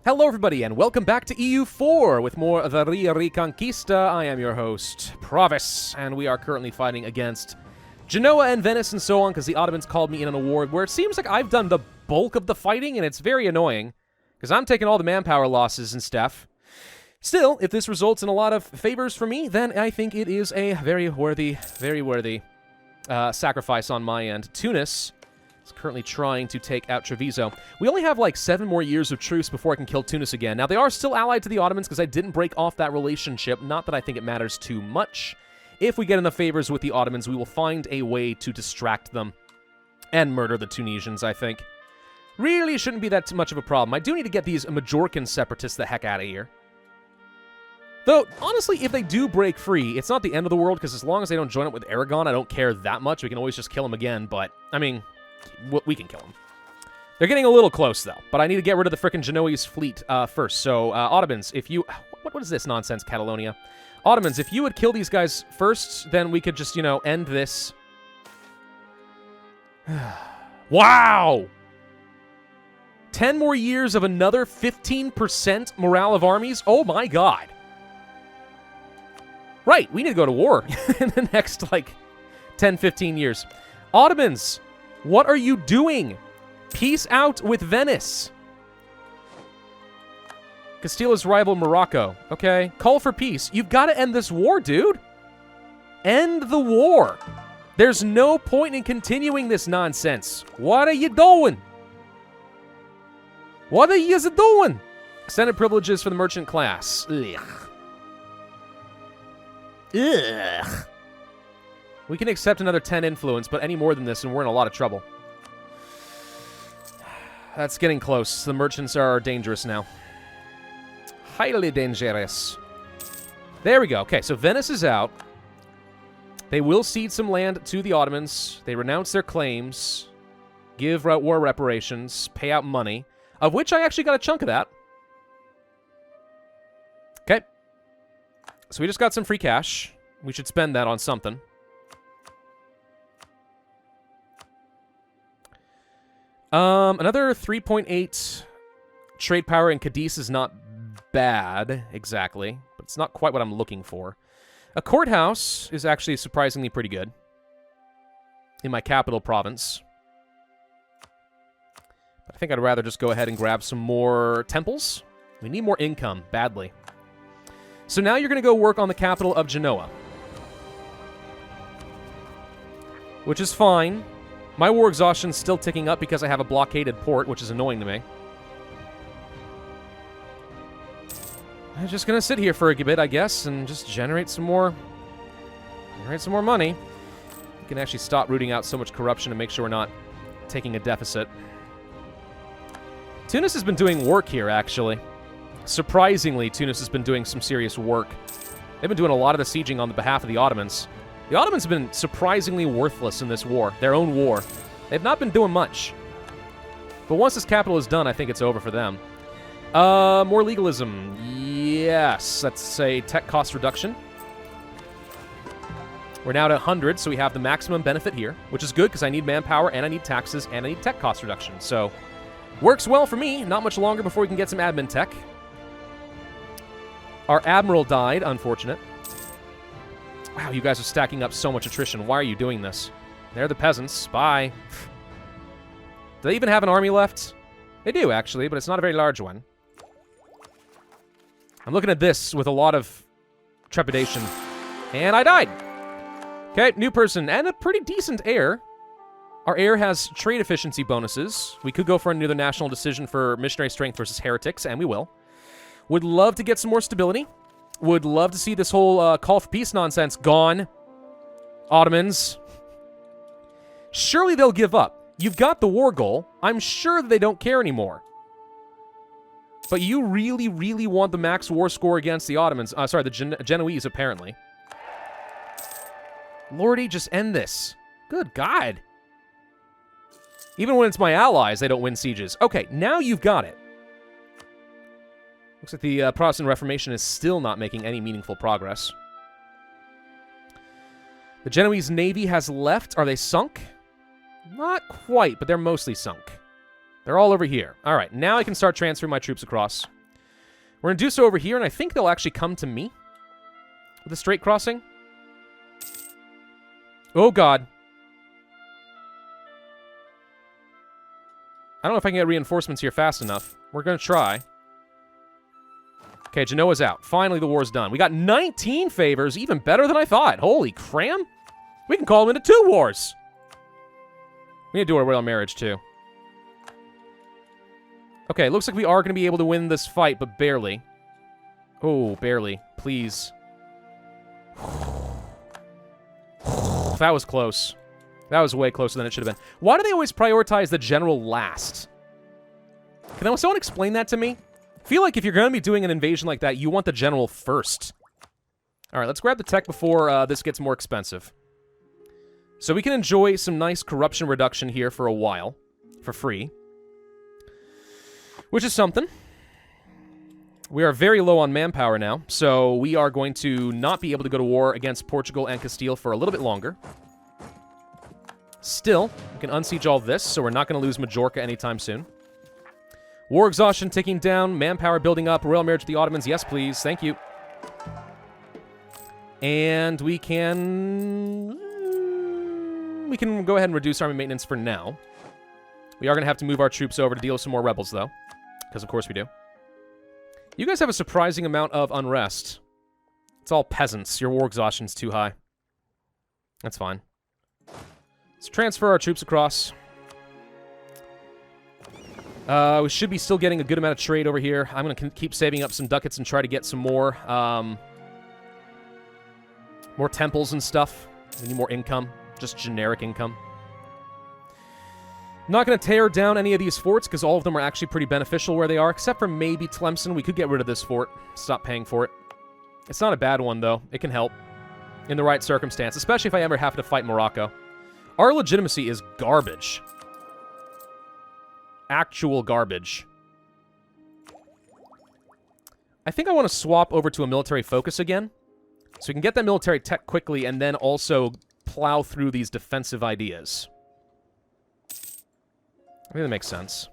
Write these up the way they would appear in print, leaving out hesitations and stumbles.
Hello everybody, and welcome back to EU4 with more of the Re-Reconquista. I am your host, Pravus, and we are currently fighting against Genoa and Venice and so on, because the Ottomans called me in on a war where it seems like I've done the bulk of the fighting, and it's very annoying, because I'm taking all the manpower losses and stuff. Still, if this results in a lot of favors for me, then I think it is a very worthy sacrifice on my end. Tunis is currently trying to take out Treviso. We only have like 7 more years of truce before I can kill Tunis again. Now, they are still allied to the Ottomans because I didn't break off that relationship. Not that I think it matters too much. If we get enough favors with the Ottomans, we will find a way to distract them and murder the Tunisians, I think. Really shouldn't be that too much of a problem. I do need to get these Majorcan separatists the heck out of here. Though, honestly, if they do break free, it's not the end of the world, because as long as they don't join up with Aragon, I don't care that much. We can always just kill them again, but, I mean, we can kill them. They're getting a little close, though, but I need to get rid of the frickin' Genoese fleet first. So, Ottomans, if you... What is this nonsense, Catalonia? Ottomans, if you would kill these guys first, then we could just, you know, end this. Wow! 10 more years of another 15% morale of armies? Oh my god. Right, we need to go to war in the next, like, 10, 15 years. Ottomans, what are you doing? Peace out with Venice. Castile's rival, Morocco. Okay, call for peace. You've got to end this war, dude. End the war. There's no point in continuing this nonsense. What are you doing? What are you doing? Extended privileges for the merchant class. Ugh. Ugh. We can accept another 10 influence, but any more than this, and we're in a lot of trouble. That's getting close. The merchants are dangerous now. Highly dangerous. There we go. Okay, so Venice is out. They will cede some land to the Ottomans. They renounce their claims, give war reparations, pay out money, of which I actually got a chunk of that. Okay. So we just got some free cash. We should spend that on something. Another 3.8 trade power in Cadiz is not bad, exactly, but it's not quite what I'm looking for. A courthouse is actually surprisingly pretty good in my capital province. But I think I'd rather just go ahead and grab some more temples. We need more income, badly. So now you're going to go work on the capital of Genoa. Which is fine. My war exhaustion's still ticking up because I have a blockaded port, which is annoying to me. I'm just going to sit here for a bit, I guess, and just generate some more money. We can actually stop rooting out so much corruption and make sure we're not taking a deficit. Tunis has been doing work here, actually. Surprisingly, Tunis has been doing some serious work. They've been doing a lot of the sieging on the behalf of the Ottomans. The Ottomans have been surprisingly worthless in this war, their own war. They've not been doing much. But once this capital is done, I think it's over for them. More legalism. Yes, that's a tech cost reduction. We're now at 100, so we have the maximum benefit here, which is good because I need manpower, and I need taxes, and I need tech cost reduction. So, works well for me. Not much longer before we can get some admin tech. Our admiral died, unfortunate. Wow, you guys are stacking up so much attrition. Why are you doing this? They're the peasants. Bye. Do they even have an army left? They do, actually, but it's not a very large one. I'm looking at this with a lot of trepidation. And I died. Okay, new person. And a pretty decent heir. Our heir has trade efficiency bonuses. We could go for another national decision for missionary strength versus heretics, and we will. Would love to get some more stability. Would love to see this whole call for peace nonsense gone. Ottomans. Surely they'll give up. You've got the war goal. I'm sure that they don't care anymore. But you really, really want the max war score against the Ottomans. Sorry, the Genoese, apparently. Lordy, just end this. Good God. Even when it's my allies, they don't win sieges. Okay, now you've got it. Looks like the Protestant Reformation is still not making any meaningful progress. The Genoese navy has left. Are they sunk? Not quite, but they're mostly sunk. They're all over here. All right, now I can start transferring my troops across. We're going to do so over here, and I think they'll actually come to me with a straight crossing. Oh, God. I don't know if I can get reinforcements here fast enough. We're going to try. Okay, Genoa's out. Finally, the war's done. We got 19 favors, even better than I thought. Holy cram. We can call them into 2 wars. We need to do a royal marriage, too. Okay, looks like we are going to be able to win this fight, but barely. Oh, barely. Please. That was close. That was way closer than it should have been. Why do they always prioritize the general last? Can someone explain that to me? I feel like if you're going to be doing an invasion like that, you want the general first. All right, let's grab the tech before this gets more expensive. So we can enjoy some nice corruption reduction here for a while. For free. Which is something. We are very low on manpower now, so we are going to not be able to go to war against Portugal and Castile for a little bit longer. Still, we can unsiege all this, so we're not going to lose Majorca anytime soon. War exhaustion ticking down, manpower building up, royal marriage to the Ottomans, yes please, thank you. And we can go ahead and reduce army maintenance for now. We are going to have to move our troops over to deal with some more rebels, though. Because of course we do. You guys have a surprising amount of unrest. It's all peasants. Your war exhaustion's too high. That's fine. Let's transfer our troops across. We should be still getting a good amount of trade over here. I'm going to keep saving up some ducats and try to get some more temples and stuff. We need more income. Just generic income. Not going to tear down any of these forts, because all of them are actually pretty beneficial where they are, except for maybe Tlemcen. We could get rid of this fort. Stop paying for it. It's not a bad one, though. It can help in the right circumstance, especially if I ever have to fight Morocco. Our legitimacy is garbage. Actual garbage. I think I want to swap over to a military focus again, so we can get that military tech quickly and then also plow through these defensive ideas. I think that makes sense.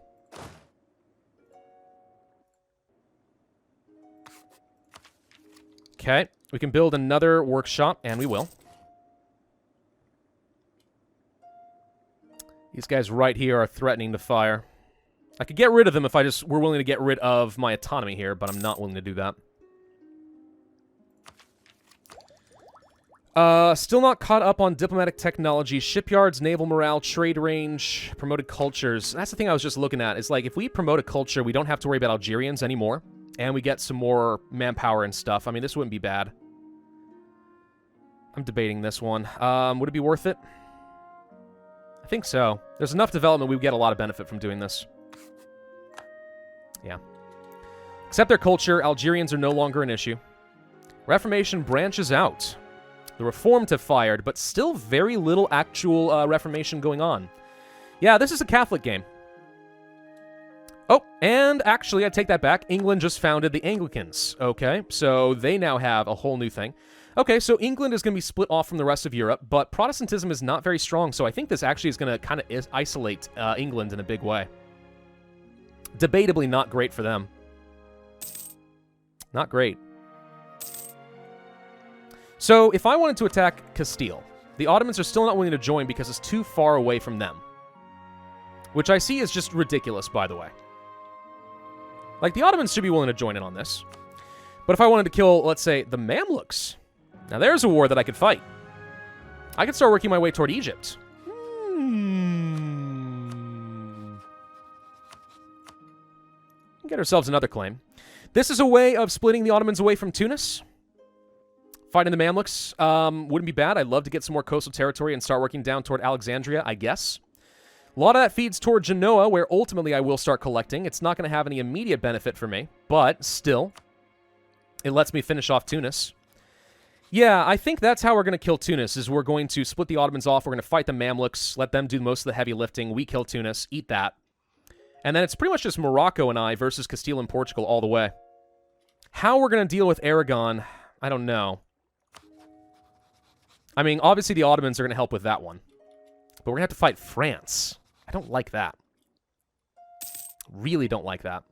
Okay, we can build another workshop, and we will. These guys right here are threatening to fire. I could get rid of them if I just were willing to get rid of my autonomy here, but I'm not willing to do that. Still not caught up on diplomatic technology, shipyards, naval morale, trade range, promoted cultures. That's the thing I was just looking at. It's like, if we promote a culture, we don't have to worry about Algerians anymore. And we get some more manpower and stuff. I mean, this wouldn't be bad. I'm debating this one. Would it be worth it? I think so. There's enough development, we would get a lot of benefit from doing this. Yeah. Except their culture, Algerians are no longer an issue. Reformation branches out. The Reformed have fired, but still very little actual Reformation going on. Yeah, this is a Catholic game. Oh, and actually, I take that back. England just founded the Anglicans. Okay, so they now have a whole new thing. Okay, so England is going to be split off from the rest of Europe, but Protestantism is not very strong, so I think this actually is going to kind of isolate England in a big way. Debatably not great for them. Not great. So, if I wanted to attack Castile, the Ottomans are still not willing to join because it's too far away from them. Which I see as just ridiculous, by the way. Like, the Ottomans should be willing to join in on this. But if I wanted to kill, let's say, the Mamluks, now there's a war that I could fight. I could start working my way toward Egypt. Get ourselves another claim. This is a way of splitting the Ottomans away from Tunis. Fighting the Mamluks wouldn't be bad. I'd love to get some more coastal territory and start working down toward Alexandria, I guess. A lot of that feeds toward Genoa, where ultimately I will start collecting. It's not going to have any immediate benefit for me, but still, it lets me finish off Tunis. Yeah, I think that's how we're going to kill Tunis, is we're going to split the Ottomans off, we're going to fight the Mamluks, let them do most of the heavy lifting, we kill Tunis, eat that. And then it's pretty much just Morocco and I versus Castile and Portugal all the way. How we're going to deal with Aragon, I don't know. I mean, obviously the Ottomans are going to help with that one. But we're going to have to fight France. I don't like that. Really don't like that.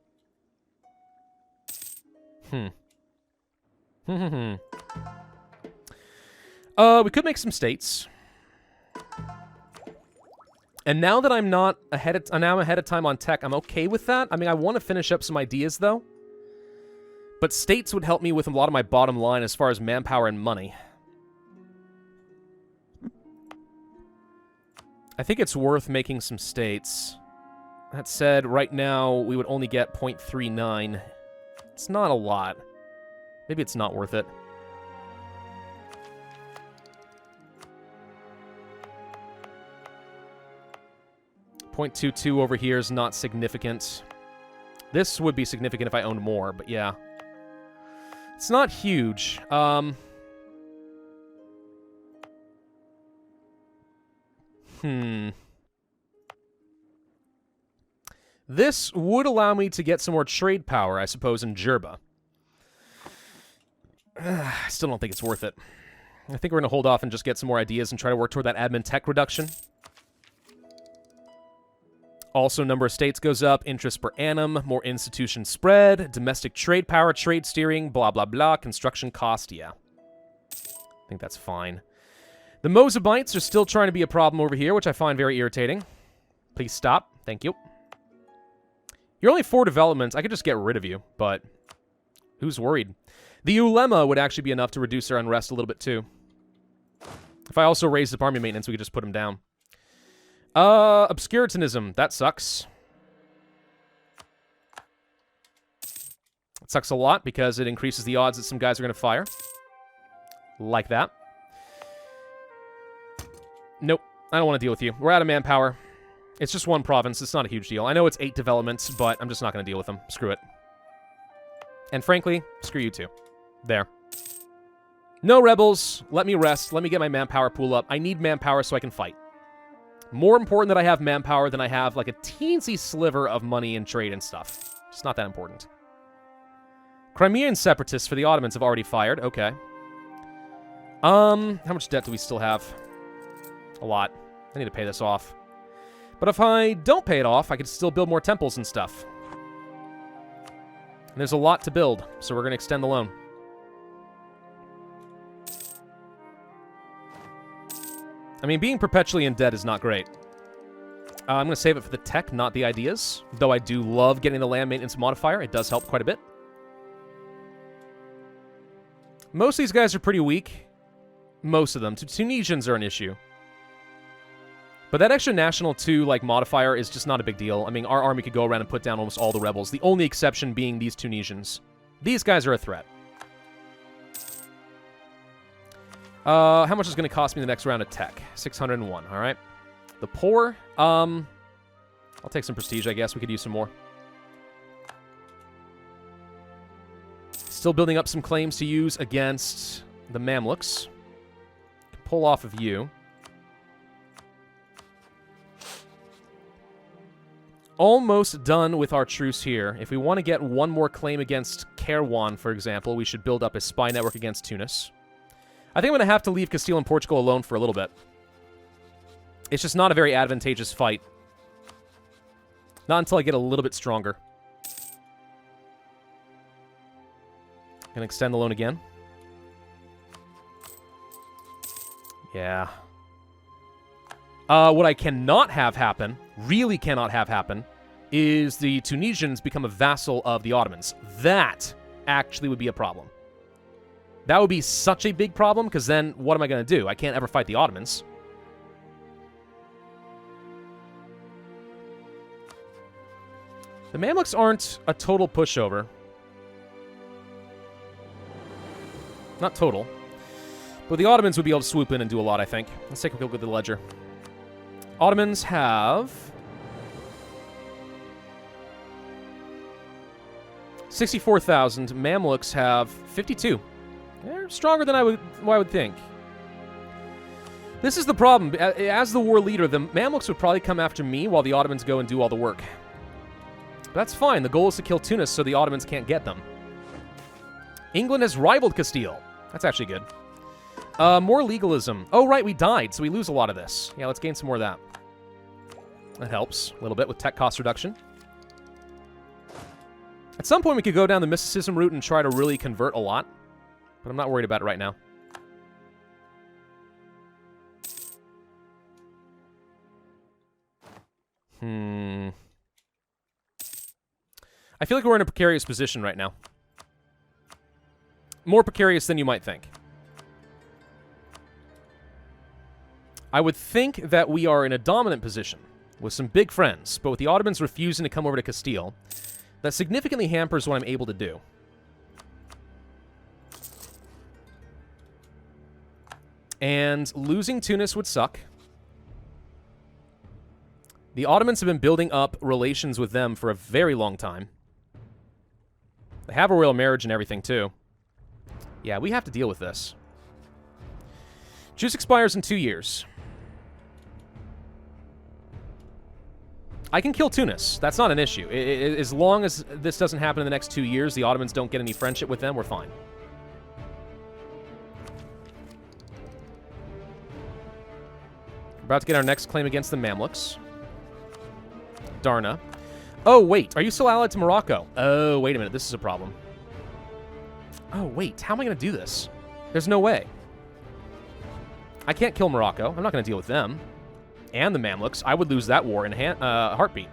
We could make some states. And now that I'm not ahead of time on tech, I'm okay with that. I mean, I want to finish up some ideas, though. But states would help me with a lot of my bottom line as far as manpower and money. I think it's worth making some states. That said, right now, we would only get 0.39. It's not a lot. Maybe it's not worth it. .22 over here is not significant. This would be significant if I owned more, but yeah. It's not huge. This would allow me to get some more trade power, I suppose, in Jerba. I still don't think it's worth it. I think we're going to hold off and just get some more ideas and try to work toward that admin tech reduction. Also, number of states goes up, interest per annum, more institution spread, domestic trade power, trade steering, blah, blah, blah, construction cost, yeah. I think that's fine. The Mozabites are still trying to be a problem over here, which I find very irritating. Please stop. Thank you. You're only 4 developments. I could just get rid of you, but who's worried? The Ulema would actually be enough to reduce their unrest a little bit, too. If I also raised the army maintenance, we could just put them down. Obscurantism. That sucks. It sucks a lot because it increases the odds that some guys are going to fire. Like that. Nope. I don't want to deal with you. We're out of manpower. It's just 1 province. It's not a huge deal. I know it's 8 developments, but I'm just not going to deal with them. Screw it. And frankly, screw you too. There. No rebels. Let me rest. Let me get my manpower pool up. I need manpower so I can fight. More important that I have manpower than I have like a teensy sliver of money and trade and stuff. It's not that important. Crimean separatists for the Ottomans have already fired. Okay. How much debt do we still have? A lot. I need to pay this off. But if I don't pay it off, I could still build more temples and stuff. And there's a lot to build, so we're going to extend the loan. I mean, being perpetually in debt is not great. I'm going to save it for the tech, not the ideas. Though I do love getting the land maintenance modifier. It does help quite a bit. Most of these guys are pretty weak. Most of them. Tunisians are an issue. But that extra national 2, like, modifier is just not a big deal. I mean, our army could go around and put down almost all the rebels. The only exception being these Tunisians. These guys are a threat. How much is going to cost me the next round of tech? 601, all right. The poor, I'll take some prestige, I guess. We could use some more. Still building up some claims to use against the Mamluks. Can pull off of you. Almost done with our truce here. If we want to get one more claim against Kairouan, for example, we should build up a spy network against Tunis. I think I'm going to have to leave Castille and Portugal alone for a little bit. It's just not a very advantageous fight. Not until I get a little bit stronger. Gonna extend the loan again. Yeah. What I cannot have happen, really cannot have happen, is the Tunisians become a vassal of the Ottomans. That actually would be a problem. That would be such a big problem, because then what am I going to do? I can't ever fight the Ottomans. The Mamluks aren't a total pushover. Not total. But the Ottomans would be able to swoop in and do a lot, I think. Let's take a look at the ledger. Ottomans have 64,000. Mamluks have 52. They're stronger than I would think. This is the problem. As the war leader, the Mamluks would probably come after me while the Ottomans go and do all the work. But that's fine. The goal is to kill Tunis so the Ottomans can't get them. England has rivaled Castille. That's actually good. More legalism. Oh, right, we died, so we lose a lot of this. Yeah, let's gain some more of that. That helps a little bit with tech cost reduction. At some point, we could go down the mysticism route and try to really convert a lot. But I'm not worried about it right now. I feel like we're in a precarious position right now. More precarious than you might think. I would think that we are in a dominant position with some big friends, but with the Ottomans refusing to come over to Castille, that significantly hampers what I'm able to do. And losing Tunis would suck. The Ottomans have been building up relations with them for a very long time. They have a royal marriage and everything, too. Yeah, we have to deal with this. Truce expires in 2 years. I can kill Tunis. That's not an issue. As long as this doesn't happen in the next 2 years, the Ottomans don't get any friendship with them, we're fine. We're about to get our next claim against the Mamluks. Darna. Oh, wait. Are you still allied to Morocco? Oh, wait a minute. This is a problem. Oh, wait. How am I going to do this? There's no way. I can't kill Morocco. I'm not going to deal with them. And the Mamluks. I would lose that war in a heartbeat.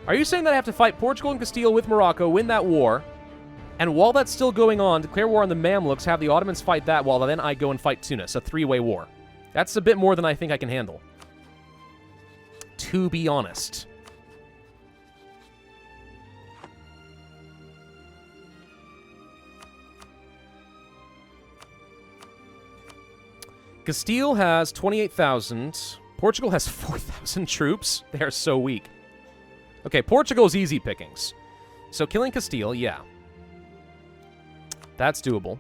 Are you saying that I have to fight Portugal and Castile with Morocco, win that war, and while that's still going on, declare war on the Mamluks, have the Ottomans fight that, while then I go and fight Tunis, a three-way war? That's a bit more than I think I can handle. To be honest. Castile has 28,000. Portugal has 4,000 troops. They are so weak. Okay, Portugal's easy pickings. So killing Castile, yeah. That's doable.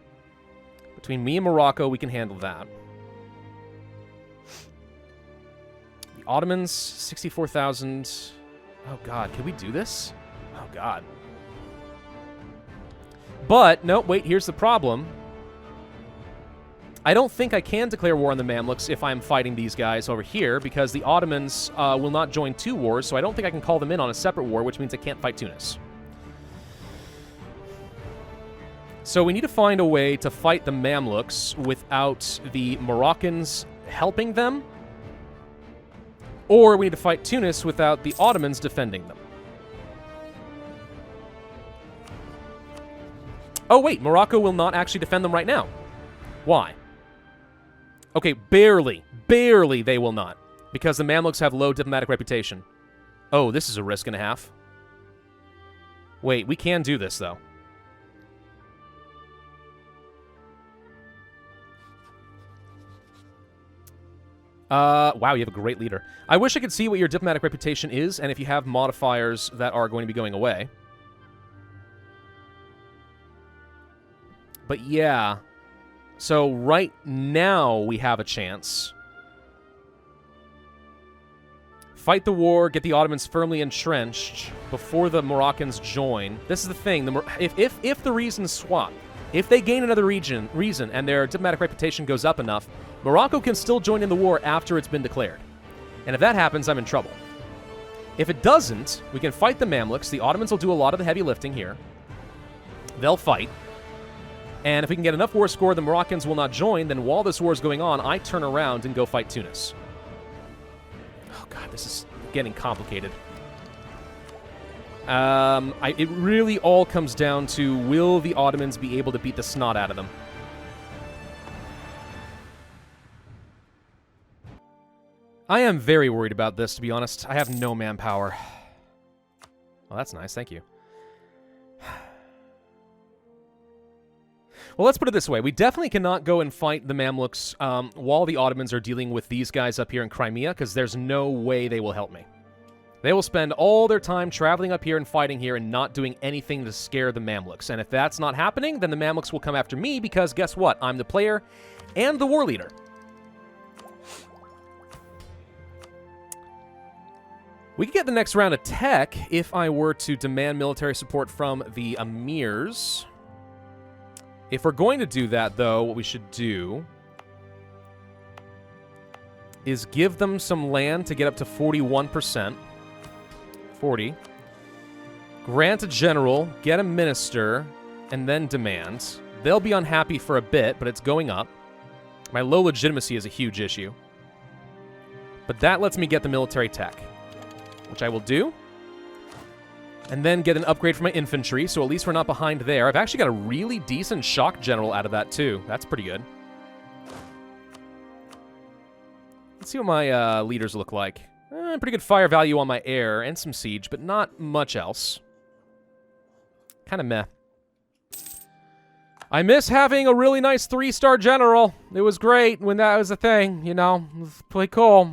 Between me and Morocco, we can handle that. The Ottomans, 64,000. Oh, God. Can we do this? Oh, God. But, no, wait, here's the problem. I don't think I can declare war on the Mamluks if I'm fighting these guys over here, because the Ottomans will not join 2 wars, so I don't think I can call them in on a separate war, which means I can't fight Tunis. So we need to find a way to fight the Mamluks without the Moroccans helping them, or we need to fight Tunis without the Ottomans defending them. Oh, wait, Morocco will not actually defend them right now. Why? Okay, barely they will not, because the Mamluks have low diplomatic reputation. Oh, this is a risk and a half. Wait, we can do this, though. Wow, you have a great leader. I wish I could see what your diplomatic reputation is, and if you have modifiers that are going to be going away. But yeah... So right now we have a chance. Fight the war, get the Ottomans firmly entrenched before the Moroccans join. This is the thing. If the reasons swap, if they gain another reason and their diplomatic reputation goes up enough, Morocco can still join in the war after it's been declared. And if that happens, I'm in trouble. If it doesn't, we can fight the Mamluks. The Ottomans will do a lot of the heavy lifting here. They'll fight. And if we can get enough war score, the Moroccans will not join, then while this war is going on, I turn around and go fight Tunis. Oh, God, this is getting complicated. It really all comes down to, will the Ottomans be able to beat the snot out of them? I am very worried about this, to be honest. I have no manpower. Well, that's nice. Thank you. Well, let's put it this way. We definitely cannot go and fight the Mamluks while the Ottomans are dealing with these guys up here in Crimea, because there's no way they will help me. They will spend all their time traveling up here and fighting here and not doing anything to scare the Mamluks. And if that's not happening, then the Mamluks will come after me, because guess what? I'm the player and the war leader. We could get the next round of tech if I were to demand military support from the emirs. If we're going to do that, though, what we should do is give them some land to get up to 41%. 40. Grant a general, get a minister, and then demand. They'll be unhappy for a bit, but it's going up. My low legitimacy is a huge issue. But that lets me get the military tech, which I will do. And then get an upgrade for my infantry, so at least we're not behind there. I've actually got a really decent shock general out of that, too. That's pretty good. Let's see what my leaders look like. Pretty good fire value on my air and some siege, but not much else. Kind of meh. I miss having a really nice 3-star general. It was great when that was a thing, you know. It was pretty cool.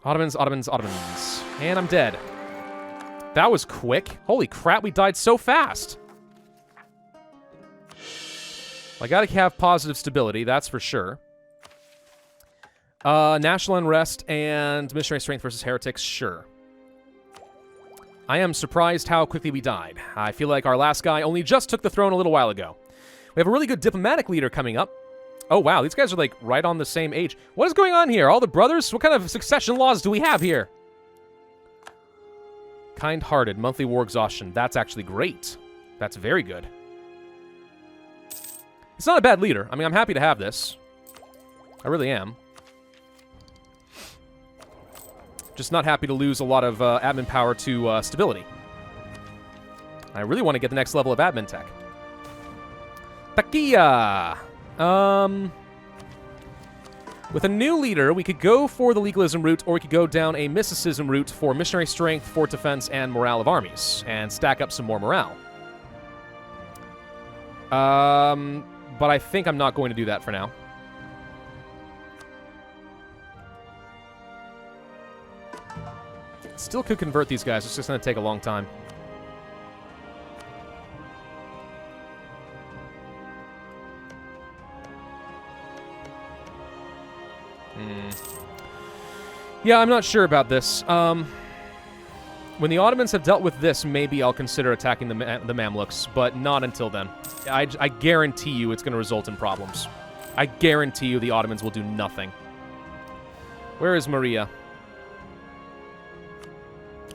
Ottomans, Ottomans, Ottomans. And I'm dead. That was quick. Holy crap, we died so fast. I gotta have positive stability, that's for sure. National unrest and missionary strength versus heretics, sure. I am surprised how quickly we died. I feel like our last guy only just took the throne a little while ago. We have a really good diplomatic leader coming up. Oh, wow, these guys are, like, right on the same age. What is going on here? All the brothers? What kind of succession laws do we have here? Kind-hearted, monthly war exhaustion. That's actually great. That's very good. It's not a bad leader. I mean, I'm happy to have this. I really am. Just not happy to lose a lot of admin power to stability. I really want to get the next level of admin tech. Takia! With a new leader, we could go for the legalism route, or we could go down a mysticism route for missionary strength, fort defense, and morale of armies, and stack up some more morale. But I think I'm not going to do that for now. Still could convert these guys, it's just going to take a long time. Yeah, I'm not sure about this. When the Ottomans have dealt with this, maybe I'll consider attacking the Mamluks, but not until then. I guarantee you it's going to result in problems. I guarantee you the Ottomans will do nothing. Where is Maria?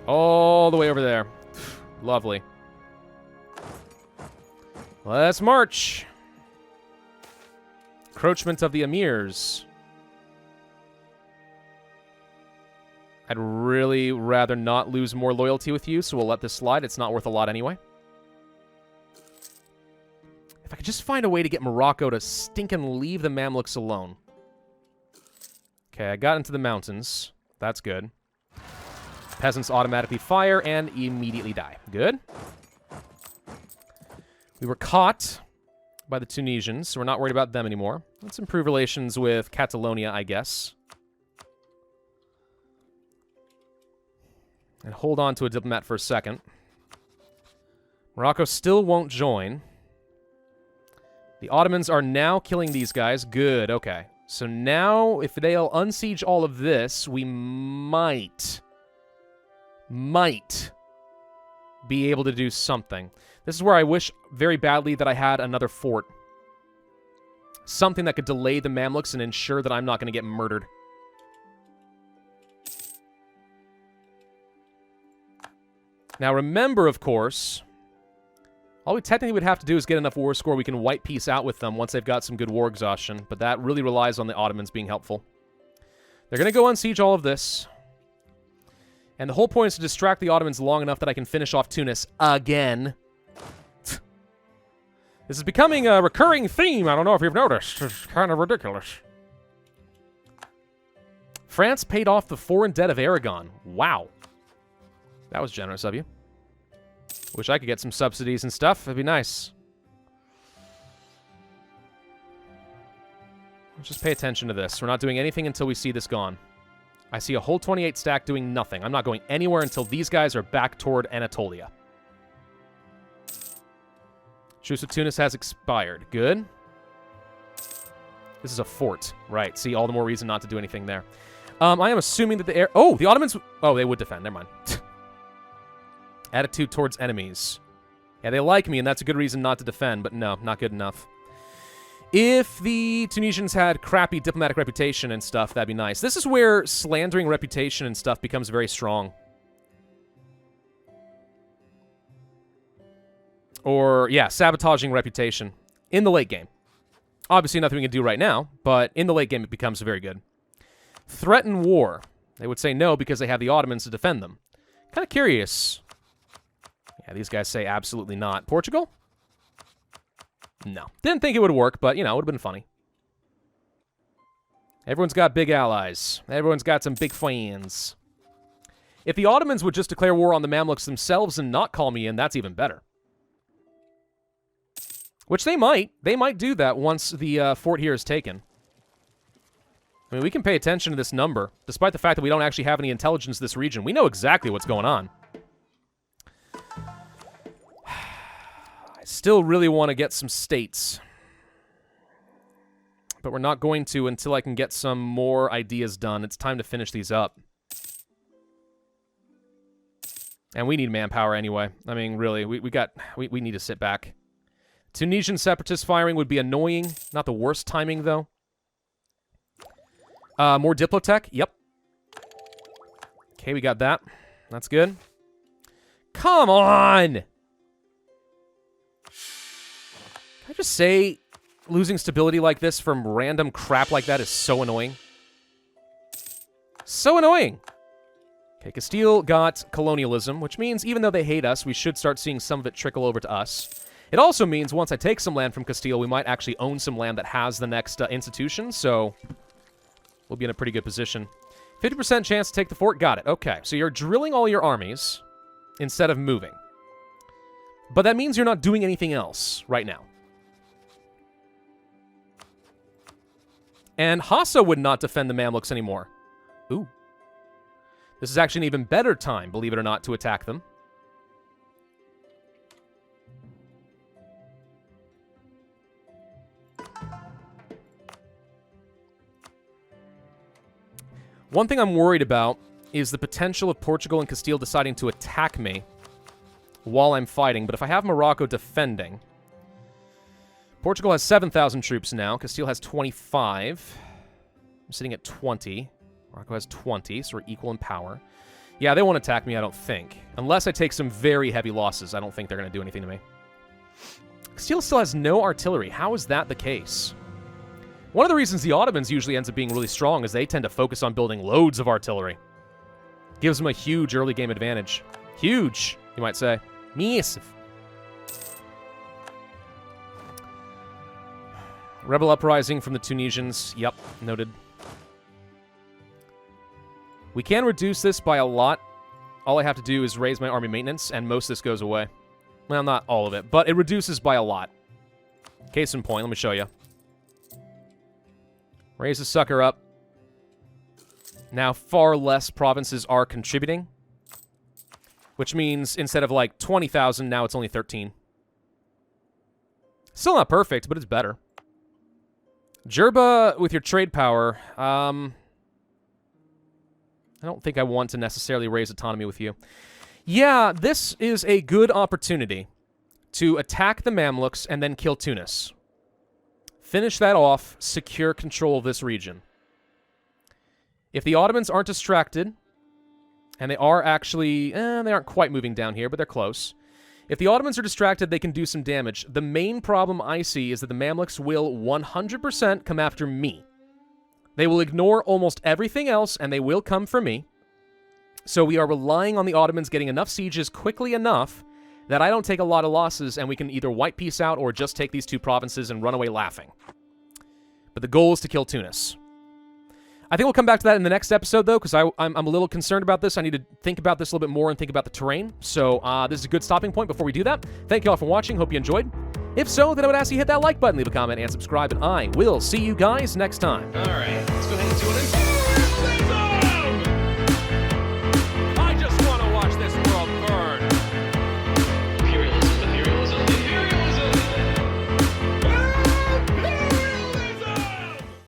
All the way over there. Lovely. Let's march. Encroachment of the Emirs. I'd really rather not lose more loyalty with you, so we'll let this slide. It's not worth a lot anyway. If I could just find a way to get Morocco to stinking leave the Mamluks alone. Okay, I got into the mountains. That's good. Peasants automatically fire and immediately die. Good. We were caught by the Tunisians, so we're not worried about them anymore. Let's improve relations with Catalonia, I guess. And hold on to a diplomat for a second. Morocco still won't join. The Ottomans are now killing these guys. Good, okay. So now, if they'll unsiege all of this, we might be able to do something. This is where I wish very badly that I had another fort. Something that could delay the Mamluks and ensure that I'm not going to get murdered. Now remember, of course, all we technically would have to do is get enough war score we can wipe peace out with them once they've got some good war exhaustion, but that really relies on the Ottomans being helpful. They're going to go unsiege all of this. And the whole point is to distract the Ottomans long enough that I can finish off Tunis again. This is becoming a recurring theme. I don't know if you've noticed. It's kind of ridiculous. France paid off the foreign debt of Aragon. Wow. That was generous of you. Wish I could get some subsidies and stuff. That'd be nice. Let's just pay attention to this. We're not doing anything until we see this gone. I see a whole 28 stack doing nothing. I'm not going anywhere until these guys are back toward Anatolia. Truce with Tunis has expired. Good. This is a fort. Right. See, all the more reason not to do anything there. I am assuming that the air... Oh, the Ottomans... Oh, they would defend. Never mind. Attitude towards enemies. Yeah, they like me, and that's a good reason not to defend, but no, not good enough. If the Tunisians had crappy diplomatic reputation and stuff, that'd be nice. This is where slandering reputation and stuff becomes very strong. Or, yeah, sabotaging reputation in the late game. Obviously nothing we can do right now, but in the late game it becomes very good. Threaten war. They would say no because they have the Ottomans to defend them. Kind of curious. Yeah, these guys say absolutely not. Portugal? No. Didn't think it would work, but, you know, it would have been funny. Everyone's got big allies. Everyone's got some big fans. If the Ottomans would just declare war on the Mamluks themselves and not call me in, that's even better. Which they might. They might do that once the fort here is taken. I mean, we can pay attention to this number, despite the fact that we don't actually have any intelligence in this region. We know exactly what's going on. I still really want to get some states. But we're not going to until I can get some more ideas done. It's time to finish these up. And we need manpower anyway. I mean, really, we need to sit back. Tunisian separatist firing would be annoying. Not the worst timing, though. More Diplotech? Yep. Okay, we got that. That's good. Come on! Can I just say, losing stability like this from random crap like that is so annoying. So annoying! Okay, Castille got colonialism, which means even though they hate us, we should start seeing some of it trickle over to us. It also means once I take some land from Castille, we might actually own some land that has the next institution, so we'll be in a pretty good position. 50% chance to take the fort. Got it. Okay, so you're drilling all your armies instead of moving. But that means you're not doing anything else right now. And Hassa would not defend the Mamluks anymore. Ooh. This is actually an even better time, believe it or not, to attack them. One thing I'm worried about is the potential of Portugal and Castile deciding to attack me while I'm fighting. But if I have Morocco defending... Portugal has 7,000 troops now. Castile has 25. I'm sitting at 20. Morocco has 20, so we're equal in power. Yeah, they won't attack me, I don't think. Unless I take some very heavy losses. I don't think they're going to do anything to me. Castile still has no artillery. How is that the case? One of the reasons the Ottomans usually ends up being really strong is they tend to focus on building loads of artillery. Gives them a huge early game advantage. Huge, you might say. Massive. Rebel uprising from the Tunisians. Yep, noted. We can reduce this by a lot. All I have to do is raise my army maintenance, and most of this goes away. Well, not all of it, but it reduces by a lot. Case in point, let me show you. Raise the sucker up. Now, far less provinces are contributing, which means instead of like 20,000, now it's only 13. Still not perfect, but it's better. Jerba, with your trade power, I don't think I want to necessarily raise autonomy with you. Yeah, this is a good opportunity to attack the Mamluks and then kill Tunis. Finish that off, secure control of this region. If the Ottomans aren't distracted, and they are actually, they aren't quite moving down here, but they're close. If the Ottomans are distracted, they can do some damage. The main problem I see is that the Mamluks will 100% come after me. They will ignore almost everything else, and they will come for me. So we are relying on the Ottomans getting enough sieges quickly enough that I don't take a lot of losses, and we can either wipe peace out or just take these two provinces and run away laughing. But the goal is to kill Tunis. I think we'll come back to that in the next episode, though, because I'm a little concerned about this. I need to think about this a little bit more and think about the terrain. So this is a good stopping point before we do that. Thank you all for watching. Hope you enjoyed. If so, then I would ask you to hit that like button, leave a comment, and subscribe, and I will see you guys next time. All right, let's go ahead and do it.